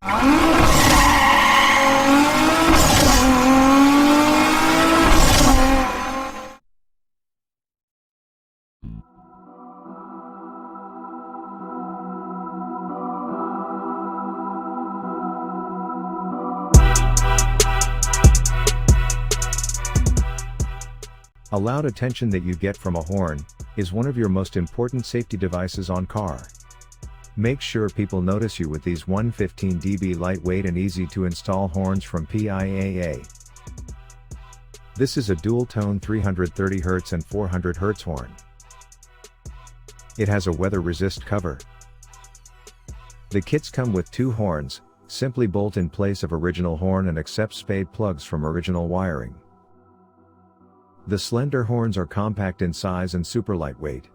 A loud attention that you get from a horn is one of your most important safety devices on car. Make sure people notice you with these 115 dB lightweight and easy to install horns from PIAA. This is a dual tone 330 Hz and 400 Hz horn. It has a weather resist cover. The kits come with 2 horns, simply bolt in place of original horn and accept spade plugs from original wiring. The slender horns are compact in size and super lightweight.